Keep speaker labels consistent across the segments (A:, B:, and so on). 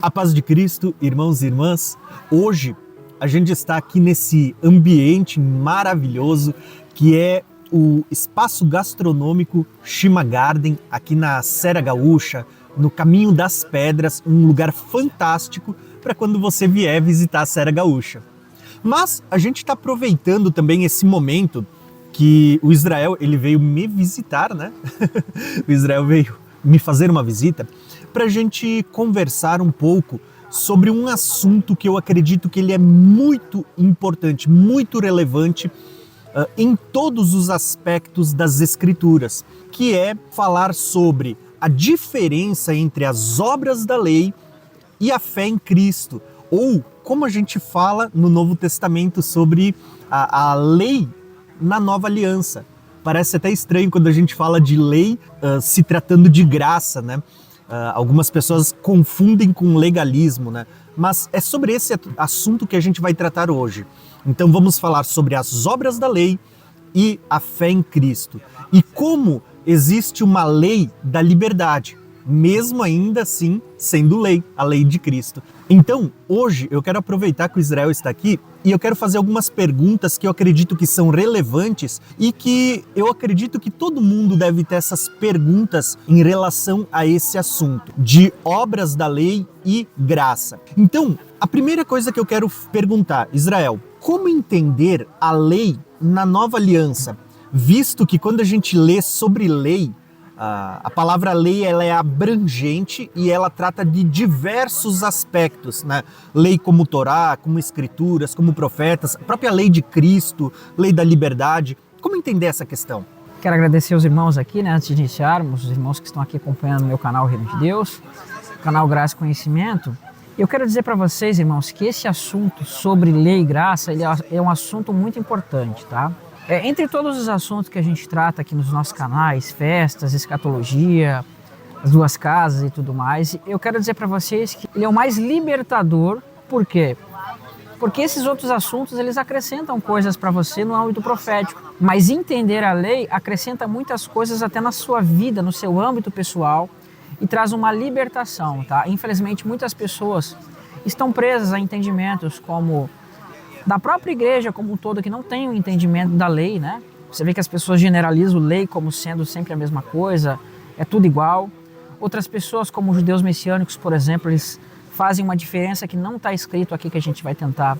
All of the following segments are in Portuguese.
A: A paz de Cristo, irmãos e irmãs, hoje a gente está aqui nesse ambiente maravilhoso que é o Espaço Gastronômico Shima Garden, aqui na Serra Gaúcha, no Caminho das Pedras, um lugar fantástico para quando você vier visitar a Serra Gaúcha. Mas a gente está aproveitando também esse momento que o Israel ele veio me visitar, né? O Israel veio me fazer uma visita para a gente conversar um pouco sobre um assunto que eu acredito que ele é muito importante, muito relevante em todos os aspectos das Escrituras, que é falar sobre a diferença entre as obras da lei e a fé em Cristo, ou como a gente fala no Novo Testamento sobre a lei na Nova Aliança. Parece até estranho quando a gente fala de lei se tratando de graça, né? Algumas pessoas confundem com legalismo, né? Mas é sobre esse assunto que a gente vai tratar hoje. Então vamos falar sobre as obras da lei e a fé em Cristo. E como existe uma lei da liberdade, mesmo ainda assim sendo lei, a lei de Cristo. Então, hoje eu quero aproveitar que o Israel está aqui e eu quero fazer algumas perguntas que eu acredito que são relevantes e que eu acredito que todo mundo deve ter essas perguntas em relação a esse assunto de obras da lei e graça. Então, a primeira coisa que eu quero perguntar, Israel, como entender a lei na Nova Aliança? Visto que quando a gente lê sobre lei, a palavra lei ela é abrangente e ela trata de diversos aspectos, né? Lei como Torá, como Escrituras, como profetas, a própria lei de Cristo, lei da liberdade. Como entender essa questão?
B: Quero agradecer os irmãos aqui, né, antes de iniciarmos, os irmãos que estão aqui acompanhando o meu canal Reino de Deus, canal Graça e Conhecimento. Eu quero dizer para vocês, irmãos, que esse assunto sobre lei e graça ele é um assunto muito importante, tá? Entre todos os assuntos que a gente trata aqui nos nossos canais, festas, escatologia, as duas casas e tudo mais, eu quero dizer para vocês que ele é o mais libertador. Por quê? Porque esses outros assuntos, eles acrescentam coisas para você no âmbito profético. Mas entender a lei acrescenta muitas coisas até na sua vida, no seu âmbito pessoal e traz uma libertação, tá? Infelizmente, muitas pessoas estão presas a entendimentos como da própria igreja como um todo, que não tem um entendimento da lei, né? Você vê que as pessoas generalizam lei como sendo sempre a mesma coisa, é tudo igual. Outras pessoas, como os judeus messiânicos, por exemplo, eles fazem uma diferença que não está escrito aqui, que a gente vai tentar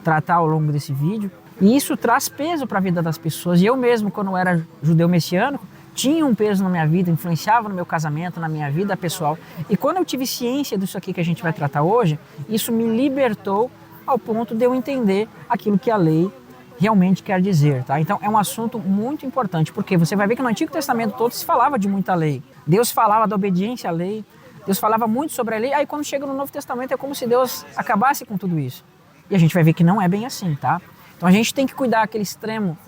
B: tratar ao longo desse vídeo. E isso traz peso para a vida das pessoas. E eu mesmo, quando eu era judeu messiânico, tinha um peso na minha vida, influenciava no meu casamento, na minha vida pessoal. E quando eu tive ciência disso aqui que a gente vai tratar hoje, isso me libertou ao ponto de eu entender aquilo que a lei realmente quer dizer, tá? Então é um assunto muito importante, porque você vai ver que no Antigo Testamento todo se falava de muita lei. Deus falava da obediência à lei, Deus falava muito sobre a lei, aí quando chega no Novo Testamento é como se Deus acabasse com tudo isso. E a gente vai ver que não é bem assim, tá? Então a gente tem que cuidar aquele extremo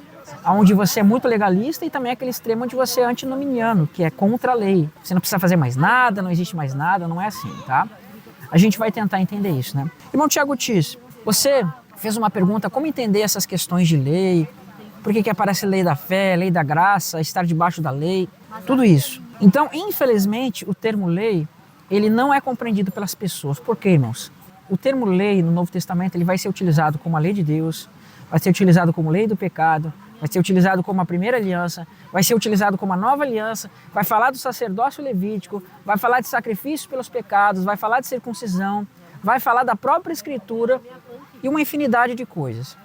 B: onde você é muito legalista e também aquele extremo onde você é antinominiano, que é contra a lei. Você não precisa fazer mais nada, não existe mais nada, não é assim, tá? A gente vai tentar entender isso, né? Irmão Tiago Tis, você fez uma pergunta, como entender essas questões de lei, por que aparece lei da fé, lei da graça, estar debaixo da lei, tudo isso. Então, infelizmente, o termo lei, ele não é compreendido pelas pessoas. Por quê, irmãos? O termo lei no Novo Testamento, ele vai ser utilizado como a lei de Deus, vai ser utilizado como lei do pecado, vai ser utilizado como a primeira aliança, vai ser utilizado como a nova aliança, vai falar do sacerdócio levítico, vai falar de sacrifício pelos pecados, vai falar de circuncisão, vai falar da própria Escritura e uma infinidade de coisas.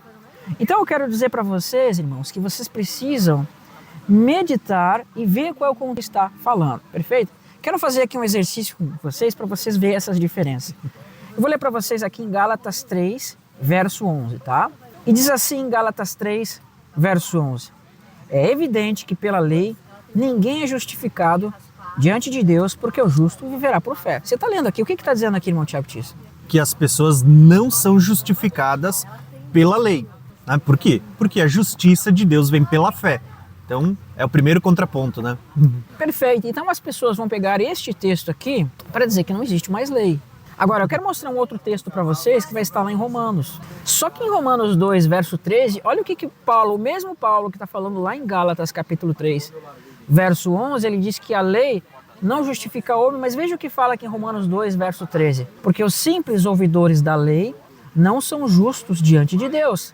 B: Então eu quero dizer para vocês, irmãos, que vocês precisam meditar e ver qual é o que está falando, perfeito? Quero fazer aqui um exercício com vocês para vocês verem essas diferenças. Eu vou ler para vocês aqui em Gálatas 3, verso 11, tá? E diz assim em Gálatas 3, verso 11. É evidente que pela lei ninguém é justificado diante de Deus, porque o justo viverá por fé. Você está lendo aqui, o que está dizendo aqui, irmão Tiago Tis?
A: Que as pessoas não são justificadas pela lei. Né? Por quê? Porque a justiça de Deus vem pela fé. Então, é o primeiro contraponto, né?
B: Perfeito. Então, as pessoas vão pegar este texto aqui para dizer que não existe mais lei. Agora, eu quero mostrar um outro texto para vocês que vai estar lá em Romanos. Só que em Romanos 2, verso 13, olha o que Paulo, o mesmo Paulo que está falando lá em Gálatas, capítulo 3, verso 11, ele diz que a lei não justifica homem, mas veja o que fala aqui em Romanos 2, verso 13. Porque os simples ouvidores da lei não são justos diante de Deus,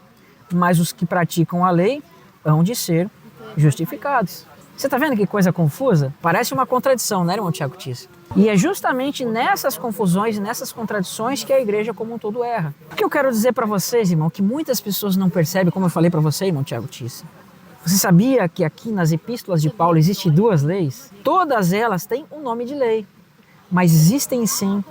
B: mas os que praticam a lei hão de ser justificados. Você está vendo que coisa confusa? Parece uma contradição, né, irmão Tiago Tisse? E é justamente nessas confusões, nessas contradições que a igreja como um todo erra. O que eu quero dizer para vocês, irmão, que muitas pessoas não percebem, como eu falei para você, irmão Tiago Tisse. Você sabia que aqui nas epístolas de Paulo existem 2 leis? Todas elas têm um nome de lei, mas existem sim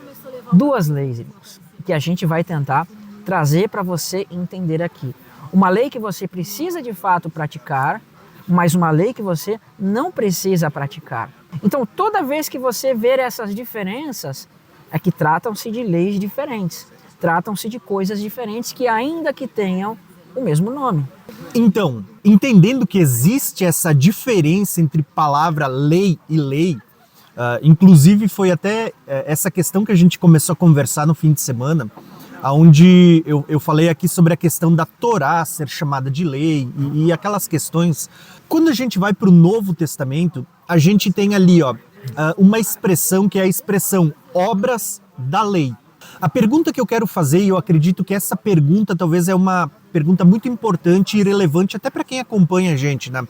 B: 2 leis, irmãos, que a gente vai tentar trazer para você entender aqui. Uma lei que você precisa de fato praticar, mas uma lei que você não precisa praticar. Então, toda vez que você ver essas diferenças, é que tratam-se de leis diferentes, tratam-se de coisas diferentes que ainda que tenham o mesmo nome.
A: Então, entendendo que existe essa diferença entre palavra lei e lei, inclusive foi até essa questão que a gente começou a conversar no fim de semana, onde eu falei aqui sobre a questão da Torá ser chamada de lei e aquelas questões. Quando a gente vai para o Novo Testamento, a gente tem ali uma expressão que é a expressão obras da lei. A pergunta que eu quero fazer, e eu acredito que essa pergunta talvez é uma pergunta muito importante e relevante até para quem acompanha a gente, né?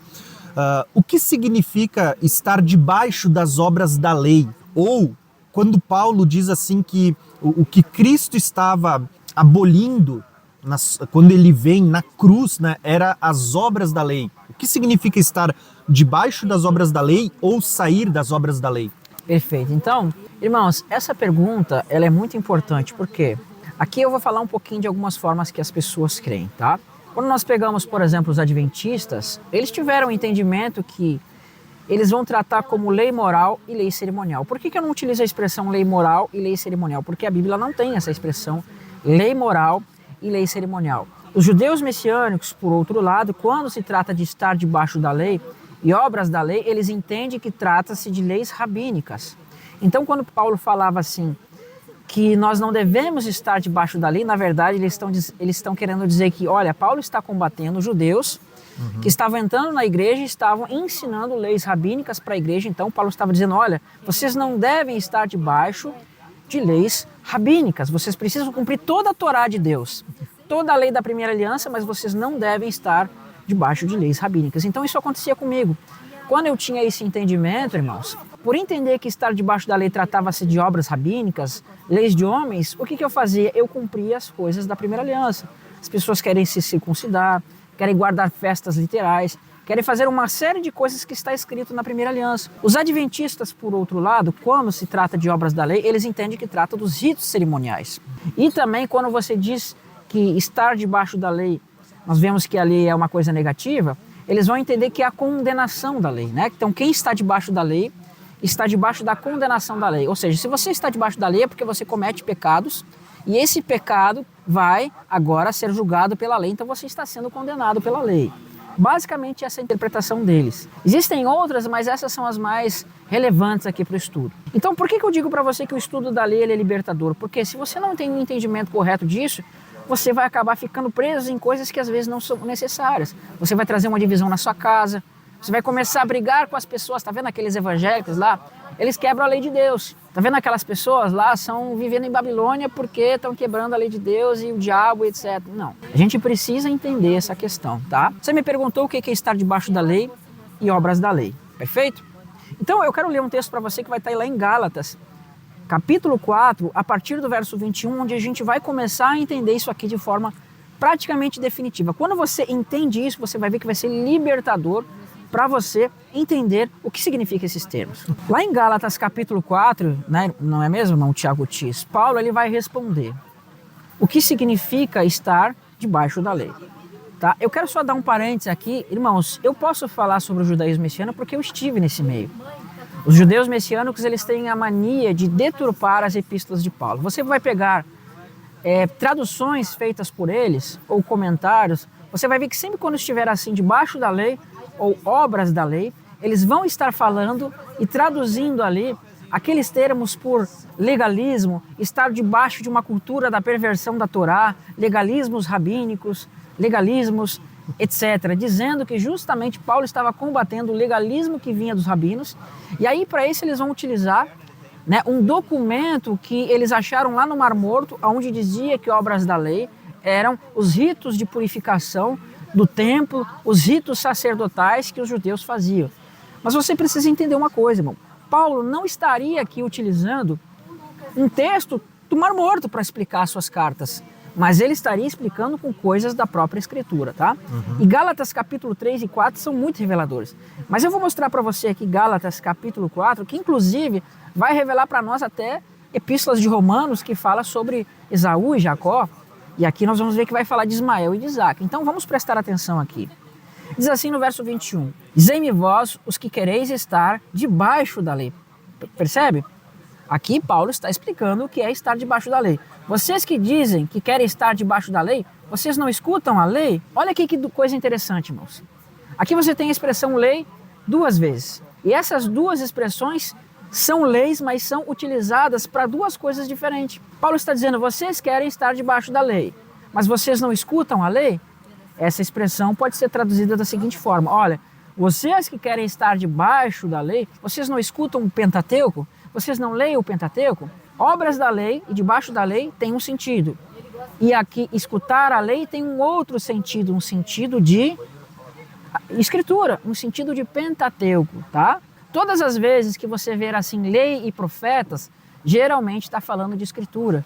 A: O que significa estar debaixo das obras da lei? Ou quando Paulo diz assim que o que Cristo estava abolindo quando ele vem na cruz, né, era as obras da lei. O que significa estar debaixo das obras da lei ou sair das obras da lei?
B: Perfeito. Então, irmãos, essa pergunta ela é muito importante porque aqui eu vou falar um pouquinho de algumas formas que as pessoas creem, tá? Quando nós pegamos, por exemplo, os adventistas, eles tiveram um entendimento que eles vão tratar como lei moral e lei cerimonial. Por que eu não utilizo a expressão lei moral e lei cerimonial? Porque a Bíblia não tem essa expressão lei moral e lei cerimonial. Os judeus messiânicos, por outro lado, quando se trata de estar debaixo da lei e obras da lei, eles entendem que trata-se de leis rabínicas. Então, quando Paulo falava assim, que nós não devemos estar debaixo da lei, na verdade, eles estão querendo dizer que, olha, Paulo está combatendo os judeus que estavam entrando na igreja e estavam ensinando leis rabínicas para a igreja. Então, Paulo estava dizendo, olha, vocês não devem estar debaixo de leis rabínicas, vocês precisam cumprir toda a Torá de Deus, toda a lei da primeira aliança, mas vocês não devem estar debaixo de leis rabínicas. Então isso acontecia comigo. Quando eu tinha esse entendimento, irmãos, por entender que estar debaixo da lei tratava-se de obras rabínicas, leis de homens, o que eu fazia? Eu cumpria as coisas da primeira aliança. As pessoas querem se circuncidar, querem guardar festas literais, querem fazer uma série de coisas que está escrito na primeira aliança. Os adventistas, por outro lado, quando se trata de obras da lei, eles entendem que trata dos ritos cerimoniais. E também quando você diz que estar debaixo da lei, nós vemos que a lei é uma coisa negativa, eles vão entender que é a condenação da lei, né? Então quem está debaixo da lei está debaixo da condenação da lei. Ou seja, se você está debaixo da lei é porque você comete pecados e esse pecado vai agora ser julgado pela lei, então você está sendo condenado pela lei. Basicamente essa é a interpretação deles. Existem outras, mas essas são as mais relevantes aqui para o estudo. Então por que eu digo para você que o estudo da lei ele é libertador? Porque se você não tem um entendimento correto disso, você vai acabar ficando preso em coisas que às vezes não são necessárias. Você vai trazer uma divisão na sua casa, você vai começar a brigar com as pessoas. Tá vendo aqueles evangélicos lá? Eles quebram a lei de Deus. Tá vendo aquelas pessoas lá, são vivendo em Babilônia porque estão quebrando a lei de Deus e o diabo, etc. Não. A gente precisa entender essa questão, tá? Você me perguntou o que é estar debaixo da lei e obras da lei, perfeito? Então eu quero ler um texto para você que vai estar lá em Gálatas, capítulo 4, a partir do verso 21, onde a gente vai começar a entender isso aqui de forma praticamente definitiva. Quando você entende isso, você vai ver que vai ser libertador para você entender o que significa esses termos. Lá em Gálatas capítulo 4, né, não é mesmo, irmão Tiago Tisse? Paulo ele vai responder o que significa estar debaixo da lei. Tá? Eu quero só dar um parênteses aqui. Irmãos, eu posso falar sobre o judaísmo messiânico porque eu estive nesse meio. Os judeus messiânicos eles têm a mania de deturpar as epístolas de Paulo. Você vai pegar traduções feitas por eles ou comentários, você vai ver que sempre quando estiver assim debaixo da lei ou obras da lei, eles vão estar falando e traduzindo ali aqueles termos por legalismo, estar debaixo de uma cultura da perversão da Torá, legalismos rabínicos, legalismos etc., dizendo que justamente Paulo estava combatendo o legalismo que vinha dos rabinos, e aí para isso eles vão utilizar, né, um documento que eles acharam lá no Mar Morto, onde dizia que obras da lei eram os ritos de purificação do templo, os ritos sacerdotais que os judeus faziam. Mas você precisa entender uma coisa, irmão. Paulo não estaria aqui utilizando um texto do Mar Morto para explicar suas cartas, mas ele estaria explicando com coisas da própria Escritura, tá? E Gálatas capítulo 3 e 4 são muito reveladores. Mas eu vou mostrar para você aqui Gálatas capítulo 4, que inclusive vai revelar para nós até epístolas de Romanos que fala sobre Esaú e Jacó. E aqui nós vamos ver que vai falar de Ismael e de Isaac. Então vamos prestar atenção aqui. Diz assim no verso 21, dizei-me vós os que quereis estar debaixo da lei. Percebe? Aqui Paulo está explicando o que é estar debaixo da lei. Vocês que dizem que querem estar debaixo da lei, vocês não escutam a lei? Olha aqui que coisa interessante, irmãos. Aqui você tem a expressão lei duas vezes. E essas duas expressões são leis, mas são utilizadas para duas coisas diferentes. Paulo está dizendo, vocês querem estar debaixo da lei, mas vocês não escutam a lei? Essa expressão pode ser traduzida da seguinte forma, olha, vocês que querem estar debaixo da lei, vocês não escutam o Pentateuco? Vocês não leem o Pentateuco? Obras da lei e debaixo da lei tem um sentido. E aqui, escutar a lei tem um outro sentido, um sentido de escritura, um sentido de Pentateuco, tá? Todas as vezes que você ver assim lei e profetas, geralmente está falando de escritura.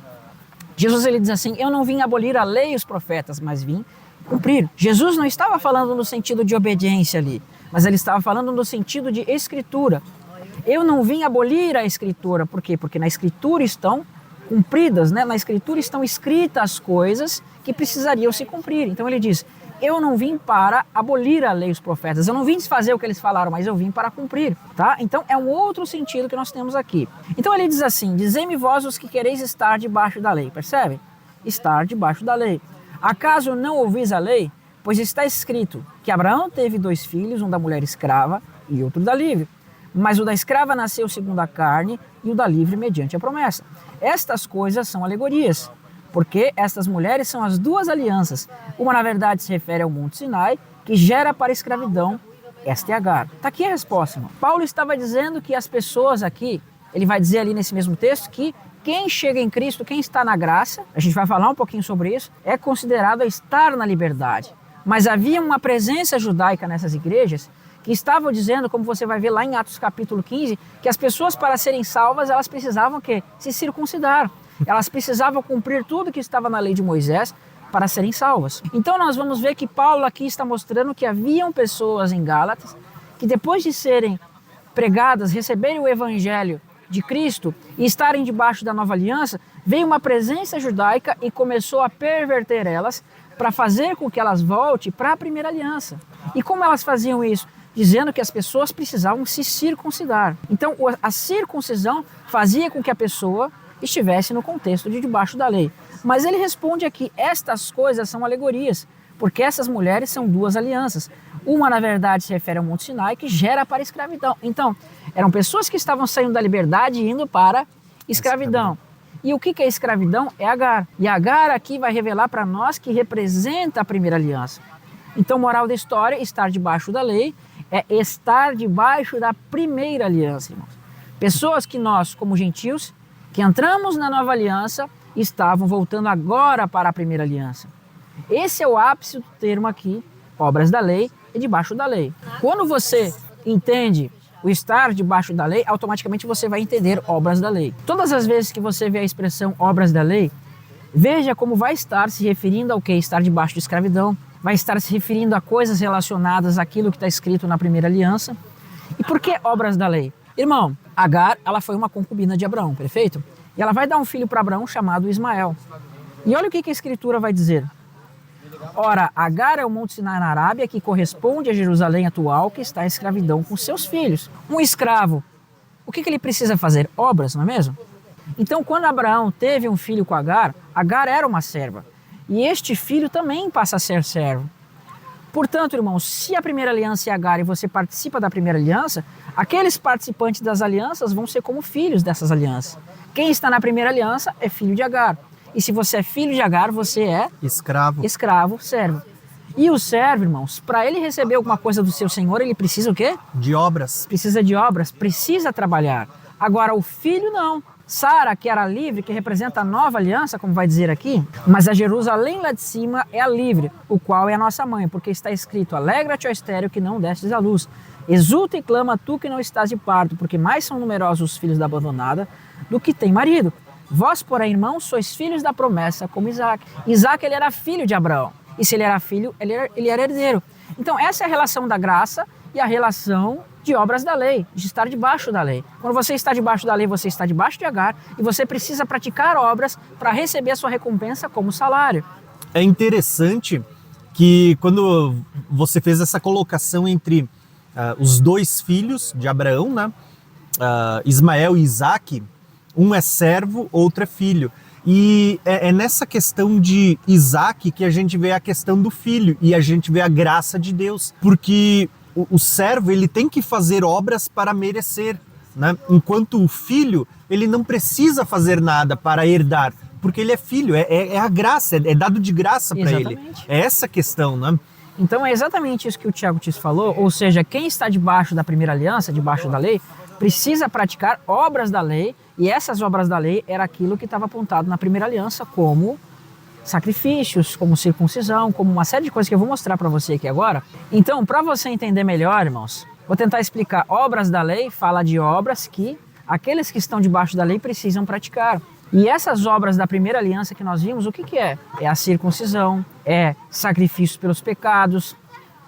B: Jesus ele diz assim, eu não vim abolir a lei e os profetas, mas vim cumprir. Jesus não estava falando no sentido de obediência ali, mas ele estava falando no sentido de escritura. Eu não vim abolir a escritura, por quê? Porque na escritura estão cumpridas, né? Na escritura estão escritas as coisas que precisariam se cumprir. Então ele diz, eu não vim para abolir a lei e os profetas, eu não vim desfazer o que eles falaram, mas eu vim para cumprir, tá? Então é um outro sentido que nós temos aqui. Então ele diz assim, dizei-me vós os que quereis estar debaixo da lei, percebe? Estar debaixo da lei. Acaso não ouvis a lei? Pois está escrito que Abraão teve 2 filhos, um da mulher escrava e outro da livre. Mas o da escrava nasceu segundo a carne e o da livre mediante a promessa. Estas coisas são alegorias, porque estas mulheres são as duas alianças. Uma, na verdade, se refere ao Monte Sinai, que gera para a escravidão. Esta é Agar. Está aqui a resposta, irmão. Paulo estava dizendo que as pessoas aqui, ele vai dizer ali nesse mesmo texto, que quem chega em Cristo, quem está na graça, a gente vai falar um pouquinho sobre isso, é considerado a estar na liberdade. Mas havia uma presença judaica nessas igrejas que estavam dizendo, como você vai ver lá em Atos capítulo 15, que as pessoas para serem salvas, elas precisavam que se circuncidar. Elas precisavam cumprir tudo que estava na lei de Moisés para serem salvas. Então nós vamos ver que Paulo aqui está mostrando que haviam pessoas em Gálatas que depois de serem pregadas, receberem o evangelho de Cristo e estarem debaixo da nova aliança, veio uma presença judaica e começou a perverter elas para fazer com que elas voltem para a primeira aliança. E como elas faziam isso? Dizendo que as pessoas precisavam se circuncidar. Então, a circuncisão fazia com que a pessoa estivesse no contexto de debaixo da lei. Mas ele responde aqui, estas coisas são alegorias, porque essas mulheres são duas alianças. Uma, na verdade, se refere ao Monte Sinai, que gera para a escravidão. Então, eram pessoas que estavam saindo da liberdade e indo para escravidão. E o que é escravidão? É Agar. E Agar aqui vai revelar para nós que representa a primeira aliança. Então, moral da história, estar debaixo da lei é estar debaixo da primeira aliança, irmãos. Pessoas que nós, como gentios, que entramos na nova aliança, estavam voltando agora para a primeira aliança. Esse é o ápice do termo aqui, obras da lei e debaixo da lei. Quando você entende o estar debaixo da lei, automaticamente você vai entender obras da lei. Todas as vezes que você vê a expressão obras da lei, veja como vai estar se referindo ao que? Estar debaixo de escravidão, vai estar se referindo a coisas relacionadas àquilo que está escrito na primeira aliança. E por que obras da lei? Irmão, Agar, ela foi uma concubina de Abraão, perfeito? E ela vai dar um filho para Abraão chamado Ismael. E olha o que a Escritura vai dizer. Ora, Agar é o Monte Sinai na Arábia, que corresponde a Jerusalém atual, que está em escravidão com seus filhos. Um escravo, o que ele precisa fazer? Obras, não é mesmo? Então, quando Abraão teve um filho com Agar, Agar era uma serva. E este filho também passa a ser servo. Portanto, irmãos, se a primeira aliança é Agar e você participa da primeira aliança, aqueles participantes das alianças vão ser como filhos dessas alianças. Quem está na primeira aliança é filho de Agar. E se você é filho de Agar, você é
A: escravo,
B: servo. E o servo, irmãos, para ele receber alguma coisa do seu senhor, ele precisa o quê?
A: De obras.
B: Precisa de obras, precisa trabalhar. Agora, o filho não. Sara, que era livre, que representa a nova aliança, como vai dizer aqui, mas a Jerusalém lá de cima é a livre, o qual é a nossa mãe, porque está escrito: alegra-te, ó estéril, que não destes à luz. Exulta e clama tu que não estás de parto, porque mais são numerosos os filhos da abandonada do que tem marido. Vós, porém, irmãos, sois filhos da promessa, como Isaac. Isaac, ele era filho de Abraão. E se ele era filho, ele era herdeiro. Então, essa é a relação da graça e a relação de obras da lei, de estar debaixo da lei. Quando você está debaixo da lei, você está debaixo de Agar e você precisa praticar obras para receber a sua recompensa como salário.
A: É interessante que quando você fez essa colocação entre os dois filhos de Abraão, né? Ismael e Isaque, um é servo, outro é filho. E é nessa questão de Isaque que a gente vê a questão do filho e a gente vê a graça de Deus. Porque o servo, ele tem que fazer obras para merecer, né? Enquanto o filho, ele não precisa fazer nada para herdar, porque ele é filho, é a graça, é dado de graça para ele. É essa questão, né?
B: Então é exatamente isso que o Tiago Tis falou, ou seja, quem está debaixo da primeira aliança, debaixo da lei, precisa praticar obras da lei, e essas obras da lei era aquilo que estava apontado na primeira aliança, como sacrifícios, como circuncisão, como uma série de coisas que eu vou mostrar para você aqui agora. Então, para você entender melhor, irmãos, vou tentar explicar. Obras da lei fala de obras que aqueles que estão debaixo da lei precisam praticar. E essas obras da primeira aliança que nós vimos, o que é? É a circuncisão, é sacrifícios pelos pecados,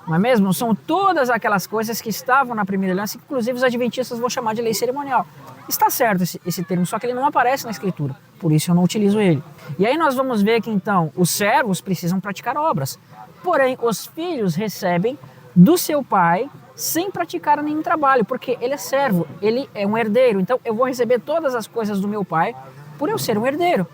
B: não é mesmo? São todas aquelas coisas que estavam na primeira aliança, que inclusive os adventistas vão chamar de lei cerimonial. Está certo esse termo, só que ele não aparece na Escritura, por isso eu não utilizo ele. E aí nós vamos ver que então os servos precisam praticar obras, porém os filhos recebem do seu pai sem praticar nenhum trabalho, porque ele é servo, ele é um herdeiro, então eu vou receber todas as coisas do meu pai por eu ser um herdeiro.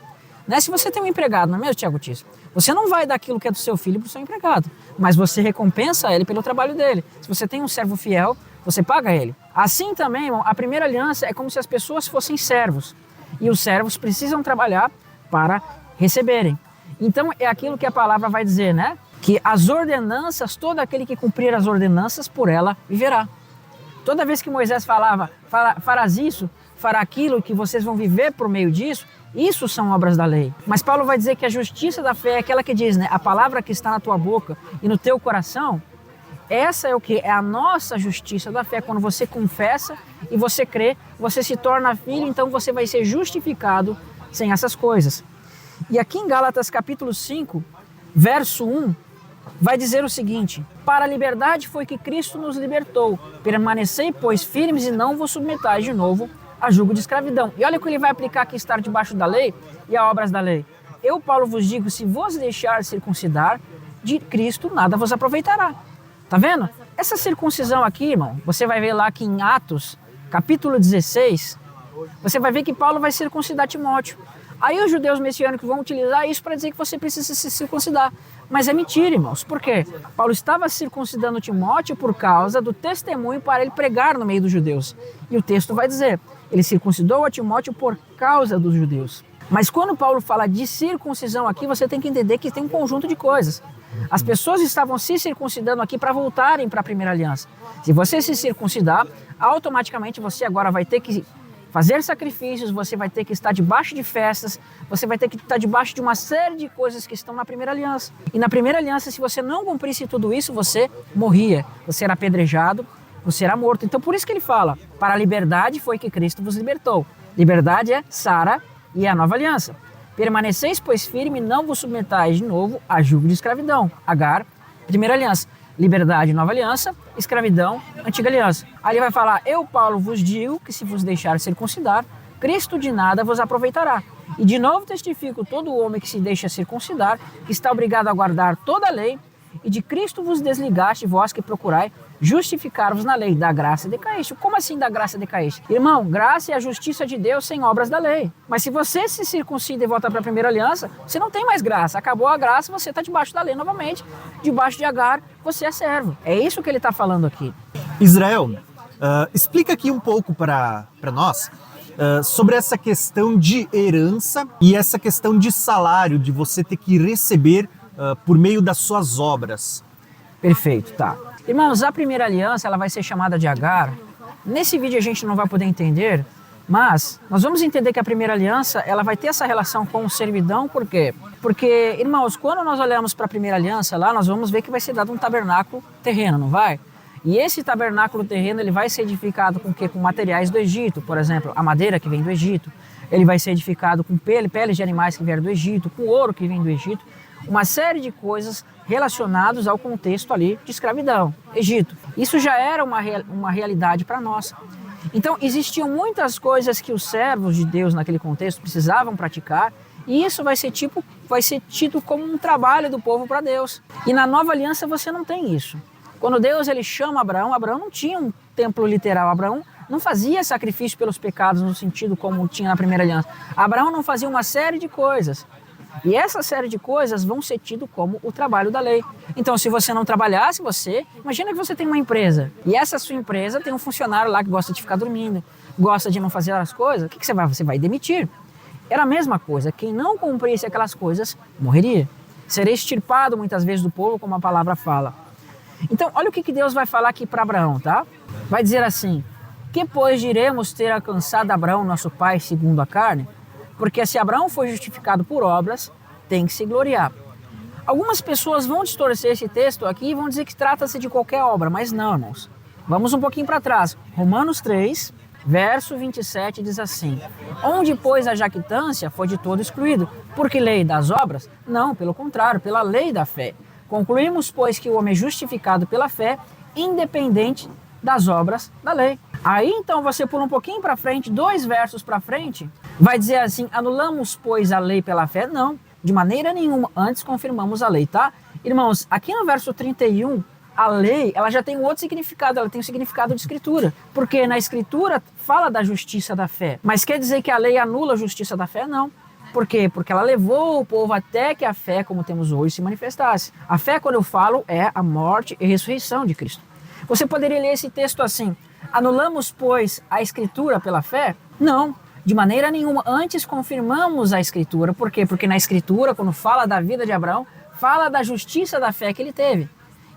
B: Né? Se você tem um empregado, não é mesmo, Tiago Tis? Você não vai dar aquilo que é do seu filho para o seu empregado, mas você recompensa ele pelo trabalho dele. Se você tem um servo fiel, você paga ele. Assim também, irmão, a primeira aliança é como se as pessoas fossem servos, e os servos precisam trabalhar para receberem. Então é aquilo que a palavra vai dizer, né? Que as ordenanças, todo aquele que cumprir as ordenanças, por ela viverá. Toda vez que Moisés falava, farás isso, fará aquilo, que vocês vão viver por meio disso, isso são obras da lei. Mas Paulo vai dizer que a justiça da fé é aquela que diz, né? A palavra que está na tua boca e no teu coração, essa é o que? É a nossa justiça da fé. Quando você confessa e você crê, você se torna filho, então você vai ser justificado sem essas coisas. E aqui em Gálatas capítulo 5, verso 1, vai dizer o seguinte: para a liberdade foi que Cristo nos libertou. Permanecei, pois, firmes e não vos submetais de novo a jugo de escravidão. E olha o que ele vai aplicar aqui: estar debaixo da lei e a obras da lei. Eu, Paulo, vos digo, se vos deixar circuncidar, de Cristo nada vos aproveitará. Tá vendo? Essa circuncisão aqui, irmão, você vai ver lá que em Atos, capítulo 16, você vai ver que Paulo vai circuncidar Timóteo. Aí os judeus messiânicos vão utilizar isso para dizer que você precisa se circuncidar. Mas é mentira, irmãos. Por quê? Paulo estava circuncidando Timóteo por causa do testemunho para ele pregar no meio dos judeus. E o texto vai dizer, ele circuncidou a Timóteo por causa dos judeus. Mas quando Paulo fala de circuncisão aqui, você tem que entender que tem um conjunto de coisas. As pessoas estavam se circuncidando aqui para voltarem para a primeira aliança. Se você se circuncidar, automaticamente você agora vai ter que fazer sacrifícios, você vai ter que estar debaixo de festas, você vai ter que estar debaixo de uma série de coisas que estão na primeira aliança. E na primeira aliança, se você não cumprisse tudo isso, você morria, você era apedrejado, você era morto. Então por isso que ele fala, para a liberdade foi que Cristo vos libertou. Liberdade é Sara e é a nova aliança. Permaneceis, pois, firme, não vos submetais de novo a jugo de escravidão. Agar, primeira aliança. Liberdade, nova aliança. Escravidão, antiga aliança. Aí ele vai falar, eu, Paulo, vos digo que se vos deixar circuncidar, Cristo de nada vos aproveitará. E de novo testifico todo homem que se deixa circuncidar, que está obrigado a guardar toda a lei, e de Cristo vos desligaste, vós que procurai justificar-vos na lei. Da graça decaíste. Como assim da graça decaíste? Irmão, graça é a justiça de Deus sem obras da lei. Mas se você se circuncida e volta para a primeira aliança, você não tem mais graça. Acabou a graça, você está debaixo da lei novamente. Debaixo de Agar, você é servo. É isso que ele está falando aqui.
A: Israel, explica aqui um pouco para nós sobre essa questão de herança e essa questão de salário, de você ter que receber por meio das suas obras.
B: Perfeito, tá. Irmãos, a primeira aliança ela vai ser chamada de Agar. Nesse vídeo a gente não vai poder entender, mas nós vamos entender que a primeira aliança ela vai ter essa relação com servidão, por quê? Porque, irmãos, quando nós olhamos para a primeira aliança lá, nós vamos ver que vai ser dado um tabernáculo terreno, não vai? E esse tabernáculo terreno ele vai ser edificado com o quê? Com materiais do Egito, por exemplo, a madeira que vem do Egito. Ele vai ser edificado com peles de animais que vieram do Egito, com ouro que vem do Egito. Uma série de coisas relacionadas ao contexto ali de escravidão, Egito. Isso já era uma realidade para nós. Então, existiam muitas coisas que os servos de Deus naquele contexto precisavam praticar, e isso vai ser tido como um trabalho do povo para Deus. E na nova aliança você não tem isso. Quando Deus ele chama Abraão, Abraão não tinha um templo literal, Abraão não fazia sacrifício pelos pecados no sentido como tinha na primeira aliança. Abraão não fazia uma série de coisas. E essa série de coisas vão ser tido como o trabalho da lei. Então, se você não trabalhasse, imagina que você tem uma empresa, e essa sua empresa tem um funcionário lá que gosta de ficar dormindo, gosta de não fazer as coisas, o que você vai? Você vai demitir. Era a mesma coisa, quem não cumprisse aquelas coisas, morreria. Seria extirpado muitas vezes do povo, como a palavra fala. Então, olha o que Deus vai falar aqui para Abraão, tá? Vai dizer assim, que pois diremos ter alcançado Abraão, nosso pai, segundo a carne? Porque se Abraão foi justificado por obras, tem que se gloriar. Algumas pessoas vão distorcer esse texto aqui e vão dizer que trata-se de qualquer obra, mas não, irmãos. Vamos um pouquinho para trás. Romanos 3, verso 27 diz assim, onde, pois, a jactância foi de todo excluído. Por que lei das obras? Não, pelo contrário, pela lei da fé. Concluímos, pois, que o homem é justificado pela fé, independente das obras da lei. Aí, então, você pula um pouquinho para frente, 2 versos para frente, vai dizer assim, anulamos, pois, a lei pela fé? Não, de maneira nenhuma, antes confirmamos a lei, tá? Irmãos, aqui no verso 31, a lei, ela já tem um outro significado, ela tem um significado de escritura, porque na escritura fala da justiça da fé, mas quer dizer que a lei anula a justiça da fé? Não. Por quê? Porque ela levou o povo até que a fé, como temos hoje, se manifestasse. A fé, quando eu falo, é a morte e ressurreição de Cristo. Você poderia ler esse texto assim, anulamos, pois, a escritura pela fé? Não, de maneira nenhuma. Antes confirmamos a escritura. Por quê? Porque na escritura, quando fala da vida de Abraão, fala da justiça da fé que ele teve.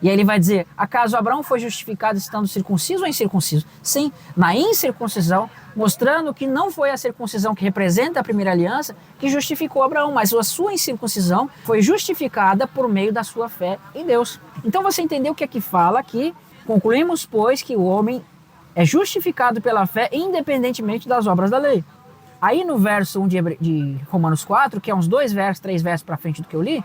B: E aí ele vai dizer, acaso Abraão foi justificado estando circunciso ou incircunciso? Sim, na incircuncisão, mostrando que não foi a circuncisão que representa a primeira aliança que justificou Abraão, mas a sua incircuncisão foi justificada por meio da sua fé em Deus. Então você entendeu o que aqui fala, que concluímos, pois, que o homem é justificado pela fé independentemente das obras da lei. Aí no verso 1 de Romanos 4, que é uns 2 versos, 3 versos para frente do que eu li,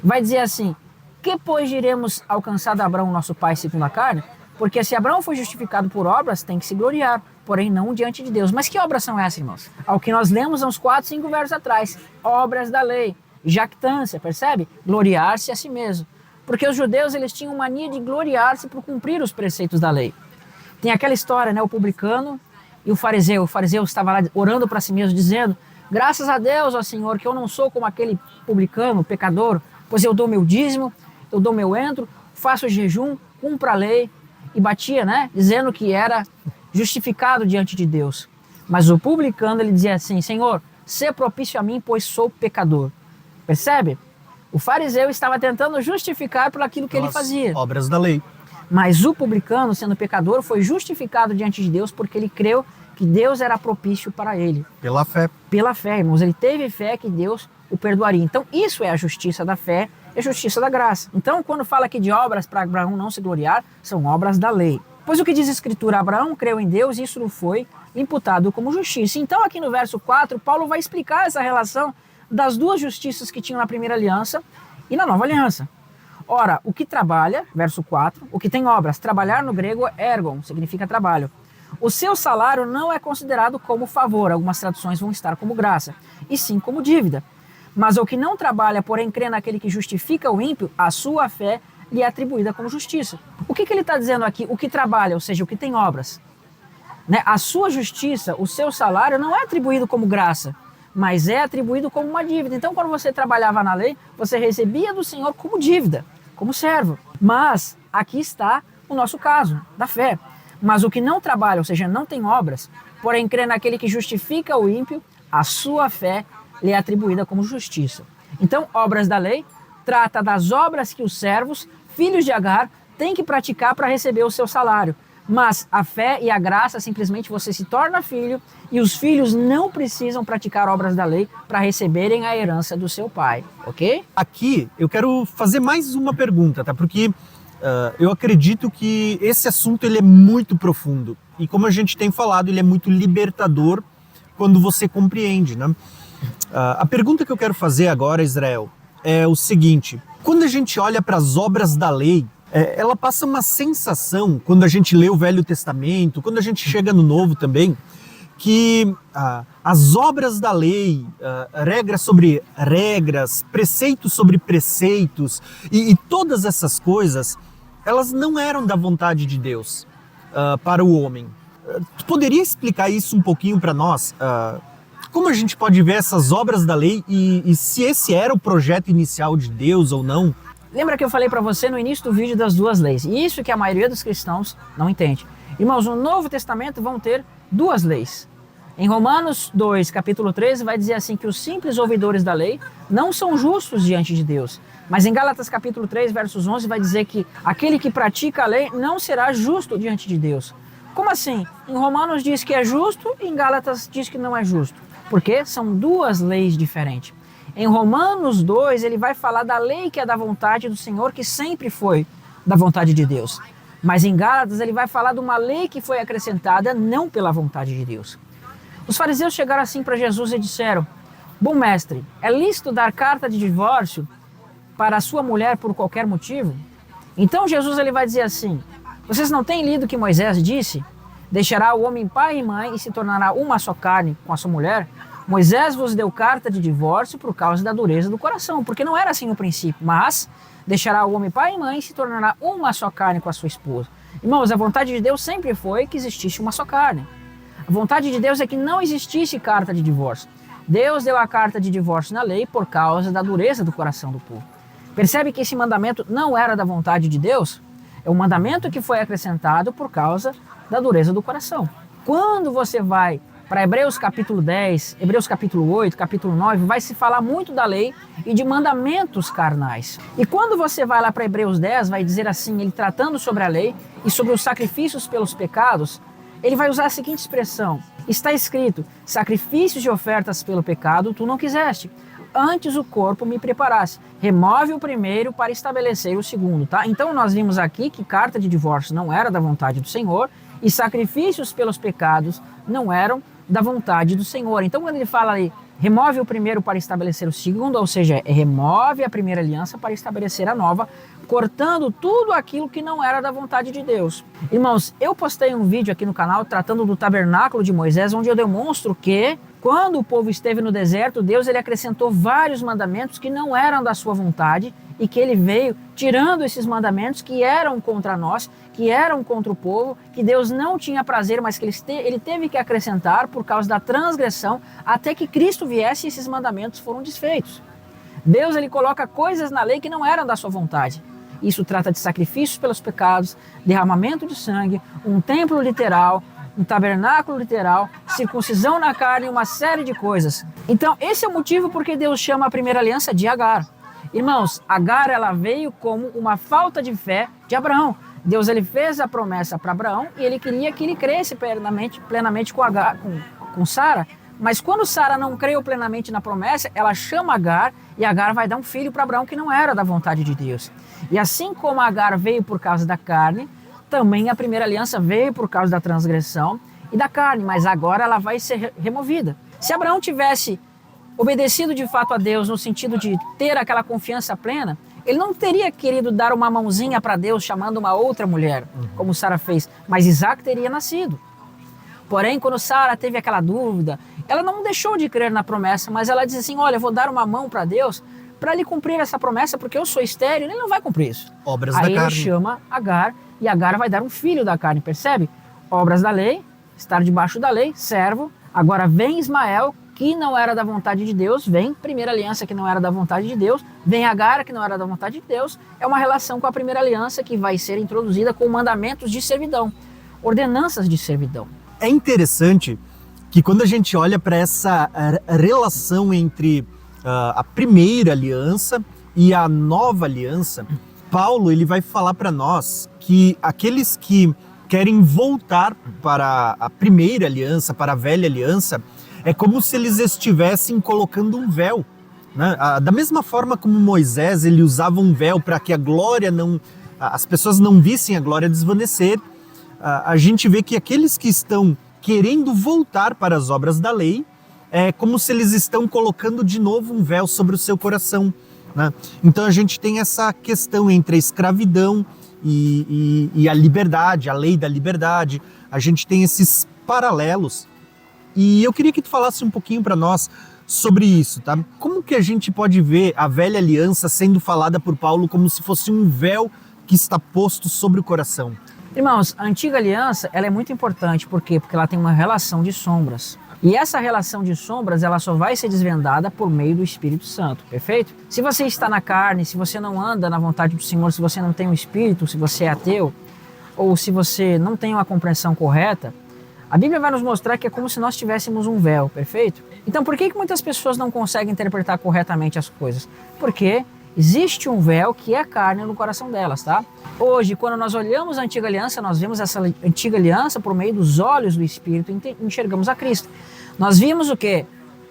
B: vai dizer assim, que pois diremos alcançado Abraão, nosso pai, segundo a carne? Porque se Abraão foi justificado por obras, tem que se gloriar, porém não diante de Deus. Mas que obras são essas, irmãos? Ao que nós lemos há uns 4, 5 versos atrás. Obras da lei, jactância, percebe? Gloriar-se a si mesmo. Porque os judeus, eles tinham mania de gloriar-se por cumprir os preceitos da lei. Tem aquela história, né? O publicano e o fariseu. O fariseu estava lá orando para si mesmo, dizendo, graças a Deus, ó Senhor, que eu não sou como aquele publicano, pecador, pois eu dou meu dízimo, eu dou meu entro, faço jejum, cumpro a lei, e batia, né? Dizendo que era justificado diante de Deus. Mas o publicano, ele dizia assim, Senhor, sê propício a mim, pois sou pecador. Percebe? O fariseu estava tentando justificar por aquilo que ele fazia.
A: Obras da lei.
B: Mas o publicano, sendo pecador, foi justificado diante de Deus porque ele creu que Deus era propício para ele.
A: Pela fé.
B: Pela fé, irmãos. Ele teve fé que Deus o perdoaria. Então, isso é a justiça da fé, é a justiça da graça. Então, quando fala aqui de obras para Abraão não se gloriar, são obras da lei. Pois o que diz a Escritura, Abraão creu em Deus e isso não foi imputado como justiça. Então, aqui no verso 4, Paulo vai explicar essa relação das duas justiças que tinham na primeira aliança e na nova aliança. Ora, o que trabalha, verso 4, o que tem obras, trabalhar no grego é ergon, significa trabalho. O seu salário não é considerado como favor, algumas traduções vão estar como graça, e sim como dívida. Mas o que não trabalha, porém crê naquele que justifica o ímpio, a sua fé lhe é atribuída como justiça. O que ele está dizendo aqui? O que trabalha, ou seja, o que tem obras. Né? A sua justiça, o seu salário não é atribuído como graça, mas é atribuído como uma dívida. Então, quando você trabalhava na lei, você recebia do Senhor como dívida, como servo. Mas aqui está o nosso caso, da fé. Mas o que não trabalha, ou seja, não tem obras, porém crê naquele que justifica o ímpio, a sua fé lhe é atribuída como justiça. Então, obras da lei, trata das obras que os servos, filhos de Agar, têm que praticar para receber o seu salário. Mas a fé e a graça, simplesmente você se torna filho e os filhos não precisam praticar obras da lei para receberem a herança do seu pai, ok?
A: Aqui eu quero fazer mais uma pergunta, tá? Porque eu acredito que esse assunto ele é muito profundo e, como a gente tem falado, ele é muito libertador quando você compreende, né? A pergunta que eu quero fazer agora, Israel, é o seguinte: quando a gente olha para as obras da lei, ela passa uma sensação, quando a gente lê o Velho Testamento, quando a gente chega no Novo também, que as obras da lei, regras sobre regras, preceitos sobre preceitos e todas essas coisas, elas não eram da vontade de Deus para o homem. Tu poderia explicar isso um pouquinho para nós? Como a gente pode ver essas obras da lei e se esse era o projeto inicial de Deus ou não?
B: Lembra que eu falei para você no início do vídeo das duas leis? E isso que a maioria dos cristãos não entende. Irmãos, no Novo Testamento vão ter duas leis. Em Romanos 2, capítulo 13, vai dizer assim que os simples ouvidores da lei não são justos diante de Deus. Mas em Gálatas capítulo 3, versos 11, vai dizer que aquele que pratica a lei não será justo diante de Deus. Como assim? Em Romanos diz que é justo e em Gálatas diz que não é justo. Porque são duas leis diferentes. Em Romanos 2, ele vai falar da lei que é da vontade do Senhor, que sempre foi da vontade de Deus. Mas em Gálatas ele vai falar de uma lei que foi acrescentada não pela vontade de Deus. Os fariseus chegaram assim para Jesus e disseram: bom mestre, é lícito dar carta de divórcio para a sua mulher por qualquer motivo? Então Jesus ele vai dizer assim: vocês não têm lido o que Moisés disse? Deixará o homem pai e mãe e se tornará uma só carne com a sua mulher? Moisés vos deu carta de divórcio por causa da dureza do coração, porque não era assim no princípio, mas deixará o homem pai e mãe e se tornará uma só carne com a sua esposa. Irmãos, a vontade de Deus sempre foi que existisse uma só carne. A vontade de Deus é que não existisse carta de divórcio. Deus deu a carta de divórcio na lei por causa da dureza do coração do povo. Percebe que esse mandamento não era da vontade de Deus? É um mandamento que foi acrescentado por causa da dureza do coração. Quando você vai para Hebreus capítulo 10, Hebreus capítulo 8, capítulo 9, vai se falar muito da lei e de mandamentos carnais. E quando você vai lá para Hebreus 10, vai dizer assim, ele tratando sobre a lei e sobre os sacrifícios pelos pecados, ele vai usar a seguinte expressão: está escrito, sacrifícios e ofertas pelo pecado tu não quiseste, antes o corpo me preparasse, remove o primeiro para estabelecer o segundo, tá? Então nós vimos aqui que carta de divórcio não era da vontade do Senhor e sacrifícios pelos pecados não eram da vontade do Senhor. Então quando ele fala ali, remove o primeiro para estabelecer o segundo, ou seja, remove a primeira aliança para estabelecer a nova, cortando tudo aquilo que não era da vontade de Deus. Irmãos, eu postei um vídeo aqui no canal tratando do tabernáculo de Moisés, onde eu demonstro que quando o povo esteve no deserto, Deus ele acrescentou vários mandamentos que não eram da sua vontade e que ele veio tirando esses mandamentos que eram contra nós, que eram contra o povo, que Deus não tinha prazer, mas que ele teve que acrescentar por causa da transgressão, até que Cristo viesse e esses mandamentos foram desfeitos. Deus ele coloca coisas na lei que não eram da sua vontade. Isso trata de sacrifícios pelos pecados, derramamento de sangue, um templo literal, um tabernáculo literal, circuncisão na carne e uma série de coisas. Então esse é o motivo porque Deus chama a primeira aliança de Agar. Irmãos, Agar ela veio como uma falta de fé de Abraão. Deus ele fez a promessa para Abraão e ele queria que ele cresce plenamente com Sara. Mas quando Sara não creu plenamente na promessa, ela chama Agar e Agar vai dar um filho para Abraão que não era da vontade de Deus. E assim como Agar veio por causa da carne, também a primeira aliança veio por causa da transgressão e da carne, mas agora ela vai ser removida. Se Abraão tivesse obedecido de fato a Deus no sentido de ter aquela confiança plena, ele não teria querido dar uma mãozinha para Deus chamando uma outra mulher, como Sara fez, mas Isaac teria nascido. Porém, quando Sara teve aquela dúvida, ela não deixou de crer na promessa, mas ela disse assim, olha, eu vou dar uma mão para Deus para ele cumprir essa promessa, porque eu sou estéril, ele não vai cumprir isso.
A: Obras
B: Aí
A: da
B: ele
A: carne.
B: chama Agar, e Agar vai dar um filho da carne, percebe? Obras da lei, estar debaixo da lei, servo. Agora vem Ismael, que não era da vontade de Deus, vem primeira aliança que não era da vontade de Deus, vem Agar, que não era da vontade de Deus, é uma relação com a primeira aliança que vai ser introduzida com mandamentos de servidão, ordenanças de servidão.
A: É interessante que quando a gente olha para essa relação entre a primeira aliança e a nova aliança, Paulo ele vai falar para nós que aqueles que querem voltar para a primeira aliança, para a velha aliança, é como se eles estivessem colocando um véu, né? Da mesma forma como Moisés ele usava um véu para que a glória não, as pessoas não vissem a glória desvanecer, a gente vê que aqueles que estão querendo voltar para as obras da lei, é como se eles estão colocando de novo um véu sobre o seu coração, né? Então a gente tem essa questão entre a escravidão e a liberdade, a lei da liberdade. A gente tem esses paralelos. E eu queria que tu falasse um pouquinho para nós sobre isso, tá? Como que a gente pode ver a velha aliança sendo falada por Paulo como se fosse um véu que está posto sobre o coração?
B: Irmãos, a antiga aliança ela é muito importante. Por quê? Porque ela tem uma relação de sombras. E essa relação de sombras, ela só vai ser desvendada por meio do Espírito Santo, perfeito? Se você está na carne, se você não anda na vontade do Senhor, se você não tem um Espírito, se você é ateu, ou se você não tem uma compreensão correta, a Bíblia vai nos mostrar que é como se nós tivéssemos um véu, perfeito? Então por que muitas pessoas não conseguem interpretar corretamente as coisas? Porque existe um véu que é a carne no coração delas, tá? Hoje, quando nós olhamos a antiga aliança, nós vemos essa antiga aliança por meio dos olhos do Espírito e enxergamos a Cristo. Nós vimos o quê?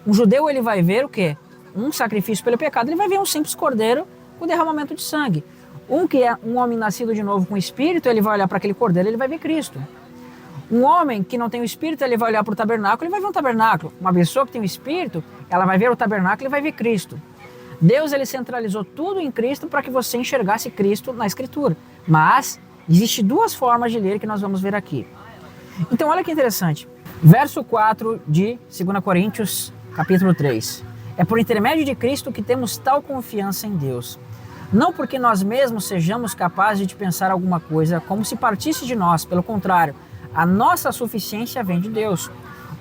B: Um judeu ele vai ver o quê? Um sacrifício pelo pecado, ele vai ver um simples cordeiro com derramamento de sangue. Um que é um homem nascido de novo com o Espírito, ele vai olhar para aquele cordeiro, ele vai ver Cristo. Um homem que não tem o Espírito, ele vai olhar para o tabernáculo, ele vai ver um tabernáculo. Uma pessoa que tem o Espírito, ela vai ver o tabernáculo e vai ver Cristo. Deus ele centralizou tudo em Cristo para que você enxergasse Cristo na Escritura. Mas existe duas formas de ler que nós vamos ver aqui. Então olha que interessante. Verso 4 de 2 Coríntios, capítulo 3. É por intermédio de Cristo que temos tal confiança em Deus. Não porque nós mesmos sejamos capazes de pensar alguma coisa como se partisse de nós, pelo contrário, a nossa suficiência vem de Deus,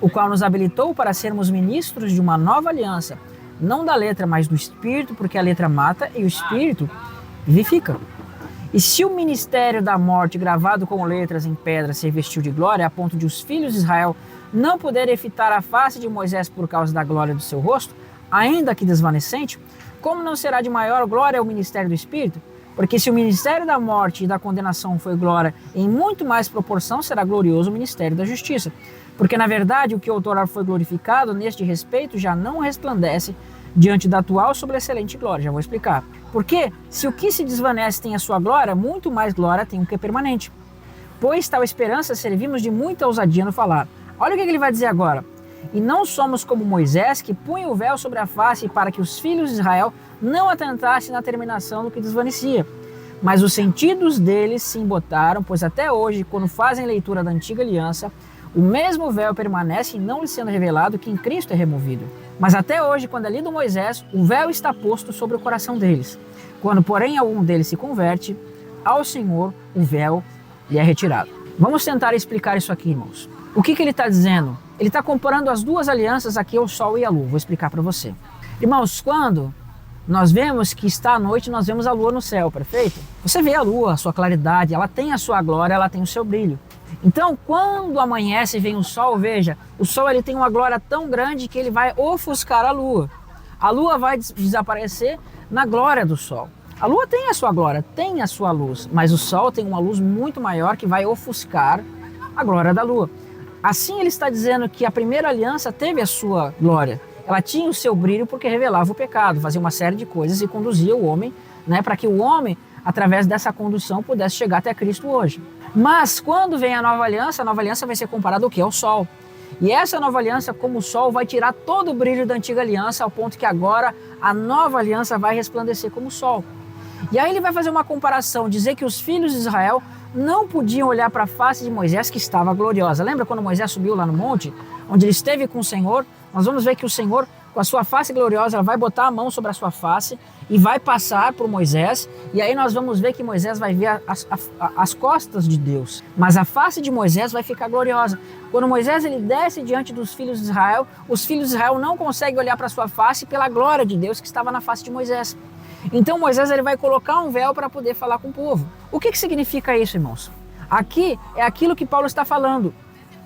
B: o qual nos habilitou para sermos ministros de uma nova aliança, não da letra, mas do Espírito, porque a letra mata e o Espírito vivifica. E se o ministério da morte, gravado com letras em pedra, se revestiu de glória, a ponto de os filhos de Israel não poderem fitar a face de Moisés por causa da glória do seu rosto, ainda que desvanecente, como não será de maior glória o ministério do Espírito? Porque se o ministério da morte e da condenação foi glória, em muito mais proporção será glorioso o ministério da justiça. Porque, na verdade, o que outrora foi glorificado neste respeito já não resplandece diante da atual sobreexcelente glória. Já vou explicar. Porque, se o que se desvanece tem a sua glória, muito mais glória tem o que é permanente. Pois tal esperança servimos de muita ousadia no falar. Olha o que ele vai dizer agora. E não somos como Moisés, que punha o véu sobre a face para que os filhos de Israel não atentassem na terminação do que desvanecia. Mas os sentidos deles se embotaram, pois até hoje, quando fazem leitura da antiga aliança, o mesmo véu permanece e não lhe sendo revelado que em Cristo é removido. Mas até hoje, quando é lido Moisés, o véu está posto sobre o coração deles. Quando, porém, algum deles se converte, ao Senhor o véu lhe é retirado. Vamos tentar explicar isso aqui, irmãos. O que ele está dizendo? Ele está comparando as duas alianças aqui, o sol e a lua. Vou explicar para você. Irmãos, quando nós vemos que está à noite, nós vemos a lua no céu, perfeito? Você vê a lua, a sua claridade, ela tem a sua glória, ela tem o seu brilho. Então, quando amanhece e vem o sol, veja, o sol ele tem uma glória tão grande que ele vai ofuscar a lua. A lua vai desaparecer na glória do sol. A lua tem a sua glória, tem a sua luz, mas o sol tem uma luz muito maior que vai ofuscar a glória da lua. Assim ele está dizendo que a primeira aliança teve a sua glória. Ela tinha o seu brilho porque revelava o pecado, fazia uma série de coisas e conduzia o homem, né, para que o homem, através dessa condução, pudesse chegar até Cristo hoje. Mas quando vem a nova aliança vai ser comparada ao quê? Ao sol. E essa nova aliança, como o sol, vai tirar todo o brilho da antiga aliança, ao ponto que agora a nova aliança vai resplandecer como o sol. E aí ele vai fazer uma comparação, dizer que os filhos de Israel não podiam olhar para a face de Moisés, que estava gloriosa. Lembra quando Moisés subiu lá no monte, onde ele esteve com o Senhor? Nós vamos ver que o Senhor, com a sua face gloriosa, ela vai botar a mão sobre a sua face e vai passar por Moisés. E aí nós vamos ver que Moisés vai ver as costas de Deus. Mas a face de Moisés vai ficar gloriosa. Quando Moisés ele desce diante dos filhos de Israel, os filhos de Israel não conseguem olhar para a sua face pela glória de Deus que estava na face de Moisés. Então Moisés ele vai colocar um véu para poder falar com o povo. O que significa isso, irmãos? Aqui é aquilo que Paulo está falando,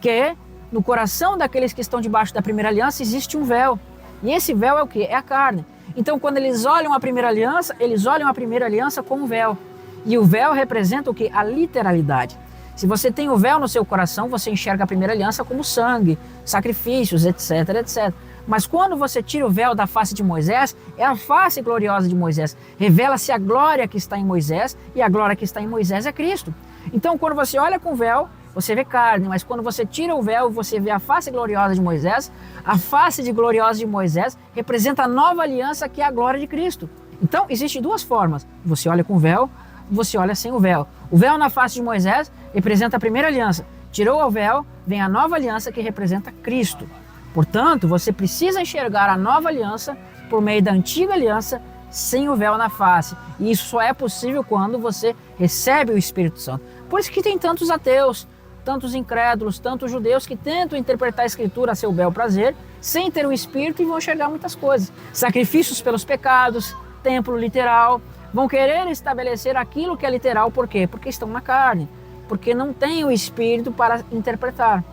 B: que no coração daqueles que estão debaixo da primeira aliança existe um véu. E esse véu é o quê? É a carne. Então, quando eles olham a primeira aliança, eles olham a primeira aliança com um véu. E o véu representa o quê? A literalidade. Se você tem o véu no seu coração, você enxerga a primeira aliança como sangue, sacrifícios, etc, etc. Mas quando você tira o véu da face de Moisés, é a face gloriosa de Moisés. Revela-se a glória que está em Moisés, e a glória que está em Moisés é Cristo. Então, quando você olha com o véu, você vê carne, mas quando você tira o véu, você vê a face gloriosa de Moisés. A face gloriosa de Moisés representa a nova aliança, que é a glória de Cristo. Então, existem duas formas. Você olha com o véu, você olha sem o véu. O véu na face de Moisés representa a primeira aliança. Tirou o véu, vem a nova aliança, que representa Cristo. Portanto, você precisa enxergar a nova aliança por meio da antiga aliança, sem o véu na face. E isso só é possível quando você recebe o Espírito Santo. Por isso que tem tantos ateus, tantos incrédulos, tantos judeus que tentam interpretar a Escritura a seu bel prazer, sem ter o Espírito, e vão enxergar muitas coisas. Sacrifícios pelos pecados, templo literal, vão querer estabelecer aquilo que é literal. Por quê? Porque estão na carne, porque não têm o Espírito para interpretar.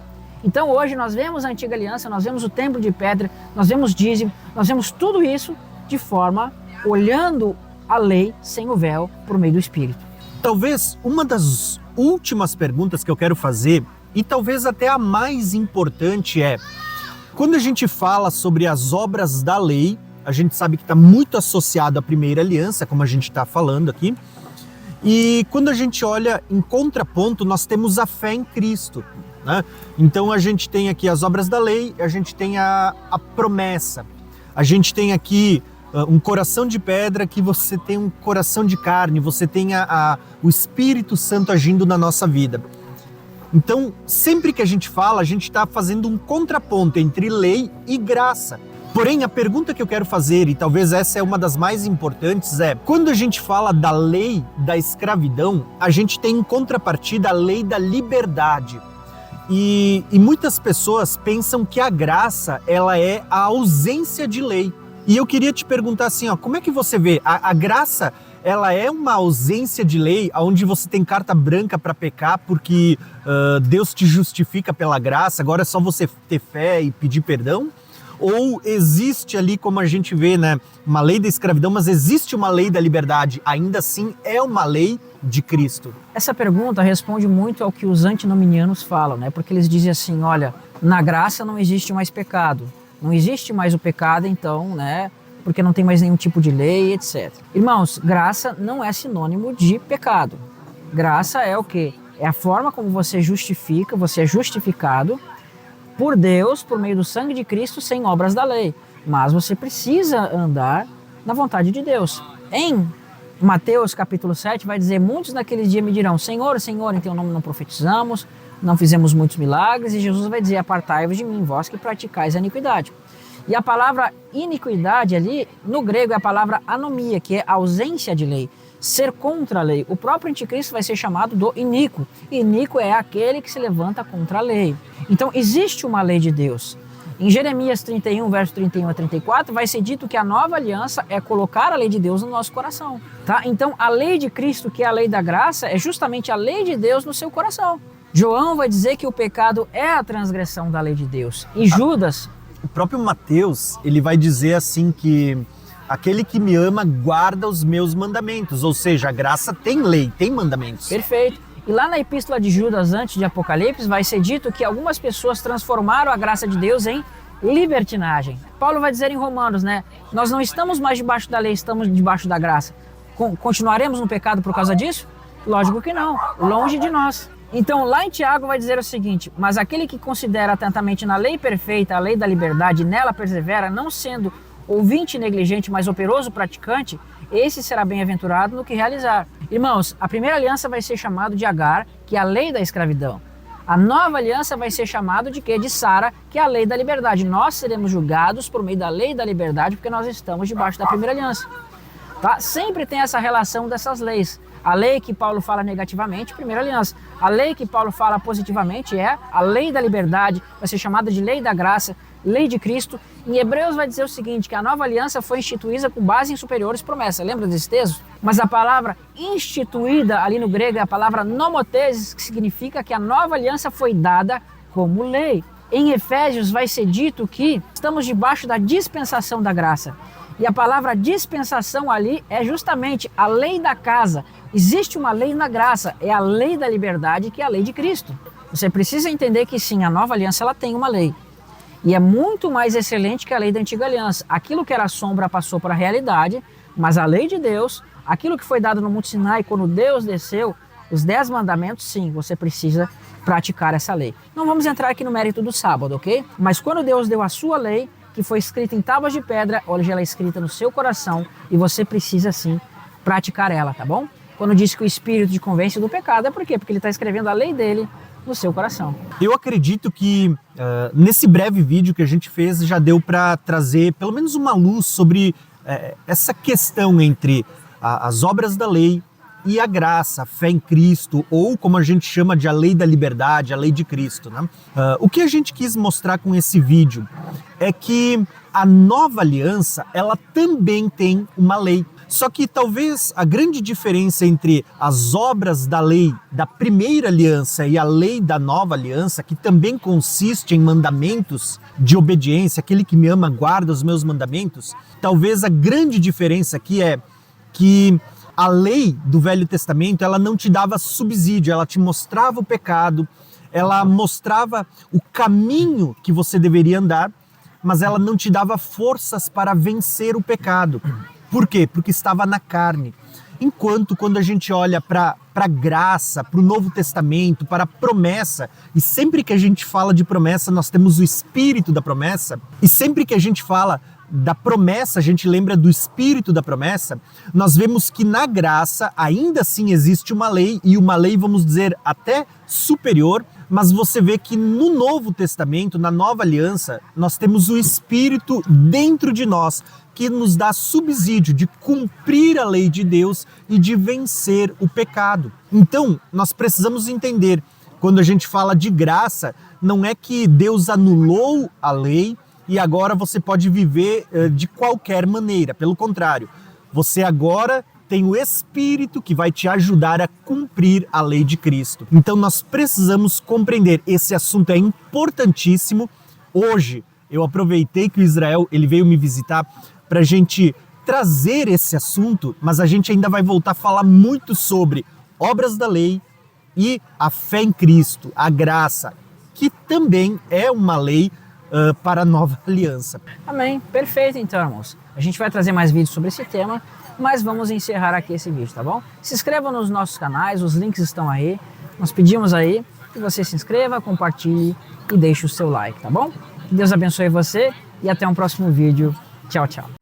B: Então hoje nós vemos a antiga aliança, nós vemos o templo de pedra, nós vemos dízimo, nós vemos tudo isso de forma olhando a lei sem o véu por meio do Espírito.
A: Talvez uma das últimas perguntas que eu quero fazer, e talvez até a mais importante, é: quando a gente fala sobre as obras da lei, a gente sabe que está muito associado à primeira aliança, como a gente está falando aqui, e quando a gente olha em contraponto, nós temos a fé em Cristo, né? Então a gente tem aqui as obras da lei, a gente tem a promessa, a gente tem aqui um coração de pedra, que você tem um coração de carne, você tem o Espírito Santo agindo na nossa vida. Então, sempre que a gente fala, a gente está fazendo um contraponto entre lei e graça. Porém, a pergunta que eu quero fazer, e talvez essa é uma das mais importantes, é: quando a gente fala da lei da escravidão, a gente tem em contrapartida a lei da liberdade. E muitas pessoas pensam que a graça, ela é a ausência de lei. E eu queria te perguntar assim, como é que você vê? A graça, ela é uma ausência de lei, onde você tem carta branca para pecar, porque Deus te justifica pela graça, agora é só você ter fé e pedir perdão? Ou existe ali, como a gente vê, né, uma lei da escravidão, mas existe uma lei da liberdade, ainda assim é uma lei de Cristo?
B: Essa pergunta responde muito ao que os antinomianos falam, né? Porque eles dizem assim: olha, na graça não existe mais pecado. Não existe mais o pecado, então, né? Porque não tem mais nenhum tipo de lei, etc. Irmãos, graça não é sinônimo de pecado. Graça é o quê? É a forma como você justifica, você é justificado por Deus, por meio do sangue de Cristo, sem obras da lei. Mas você precisa andar na vontade de Deus. Em Mateus capítulo 7 vai dizer: muitos naqueles dias me dirão: Senhor, Senhor, em teu nome não profetizamos, não fizemos muitos milagres. E Jesus vai dizer: apartai-vos de mim, vós que praticais a iniquidade. E a palavra iniquidade ali, no grego, é a palavra anomia, que é ausência de lei, ser contra a lei. O próprio anticristo vai ser chamado do iníquo. Iníquo é aquele que se levanta contra a lei. Então existe uma lei de Deus. Em Jeremias 31, verso 31 a 34, vai ser dito que a nova aliança é colocar a lei de Deus no nosso coração. Tá? Então a lei de Cristo, que é a lei da graça, é justamente a lei de Deus no seu coração. João vai dizer que o pecado é a transgressão da lei de Deus. E Judas...
A: O próprio Mateus, ele vai dizer assim que aquele que me ama guarda os meus mandamentos. Ou seja, a graça tem lei, tem mandamentos.
B: Perfeito. E lá na epístola de Judas, antes de Apocalipse, vai ser dito que algumas pessoas transformaram a graça de Deus em libertinagem. Paulo vai dizer em Romanos, né? Nós não estamos mais debaixo da lei, estamos debaixo da graça. Continuaremos no pecado por causa disso? Lógico que não, longe de nós. Então lá em Tiago vai dizer o seguinte: mas aquele que considera atentamente na lei perfeita, a lei da liberdade, e nela persevera, não sendo ouvinte negligente, mas operoso praticante, esse será bem-aventurado no que realizar. Irmãos, a primeira aliança vai ser chamado de Agar, que é a lei da escravidão. A nova aliança vai ser chamado de quê? De Sara, que é a lei da liberdade. Nós seremos julgados por meio da lei da liberdade, porque nós estamos debaixo da primeira aliança. Tá? Sempre tem essa relação dessas leis. A lei que Paulo fala negativamente, primeira aliança. A lei que Paulo fala positivamente é a lei da liberdade, vai ser chamada de lei da graça, lei de Cristo. Em Hebreus vai dizer o seguinte, que a nova aliança foi instituída com base em superiores promessas. Lembra desse texto? Mas a palavra instituída ali no grego é a palavra nomotesis, que significa que a nova aliança foi dada como lei. Em Efésios vai ser dito que estamos debaixo da dispensação da graça. E a palavra dispensação ali é justamente a lei da casa. Existe uma lei na graça, é a lei da liberdade, que é a lei de Cristo. Você precisa entender que sim, a nova aliança ela tem uma lei. E é muito mais excelente que a lei da antiga aliança. Aquilo que era sombra passou para a realidade, mas a lei de Deus, aquilo que foi dado no Monte Sinai, quando Deus desceu, os 10 mandamentos, sim, você precisa praticar essa lei. Não vamos entrar aqui no mérito do sábado, ok? Mas quando Deus deu a sua lei, que foi escrita em tábuas de pedra, hoje ela é escrita no seu coração e você precisa sim praticar ela, tá bom? Quando diz que o Espírito te convence do pecado, é por quê? Porque ele está escrevendo a lei dele no seu coração.
A: Eu acredito que nesse breve vídeo que a gente fez já deu para trazer pelo menos uma luz sobre essa questão entre as obras da lei e a graça, a fé em Cristo, ou como a gente chama de a lei da liberdade, a lei de Cristo, né? O que a gente quis mostrar com esse vídeo é que a nova aliança, ela também tem uma lei. Só que talvez a grande diferença entre as obras da lei da primeira aliança e a lei da nova aliança, que também consiste em mandamentos de obediência, aquele que me ama guarda os meus mandamentos, talvez a grande diferença aqui é que a lei do Velho Testamento, ela não te dava subsídio, ela te mostrava o pecado, ela mostrava o caminho que você deveria andar, mas ela não te dava forças para vencer o pecado. Por quê? Porque estava na carne. Enquanto quando a gente olha para a graça, para o Novo Testamento, para a promessa, e sempre que a gente fala de promessa, nós temos o espírito da promessa, e sempre que a gente fala da promessa, a gente lembra do espírito da promessa, nós vemos que na graça ainda assim existe uma lei, e uma lei, vamos dizer, até superior, mas você vê que no Novo Testamento, na Nova Aliança, nós temos o Espírito dentro de nós, que nos dá subsídio de cumprir a lei de Deus e de vencer o pecado. Então, nós precisamos entender, quando a gente fala de graça, não é que Deus anulou a lei e agora você pode viver de qualquer maneira. Pelo contrário, você agora tem o Espírito que vai te ajudar a cumprir a lei de Cristo. Então nós precisamos compreender, esse assunto é importantíssimo. Hoje eu aproveitei que o Israel ele veio me visitar para a gente trazer esse assunto, mas a gente ainda vai voltar a falar muito sobre obras da lei e a fé em Cristo, a graça, que também é uma lei para a nova aliança.
B: Amém. Perfeito, então, irmãos. A gente vai trazer mais vídeos sobre esse tema, mas vamos encerrar aqui esse vídeo, tá bom? Se inscreva nos nossos canais, os links estão aí. Nós pedimos aí que você se inscreva, compartilhe e deixe o seu like, tá bom? Deus abençoe você e até um próximo vídeo. Tchau, tchau.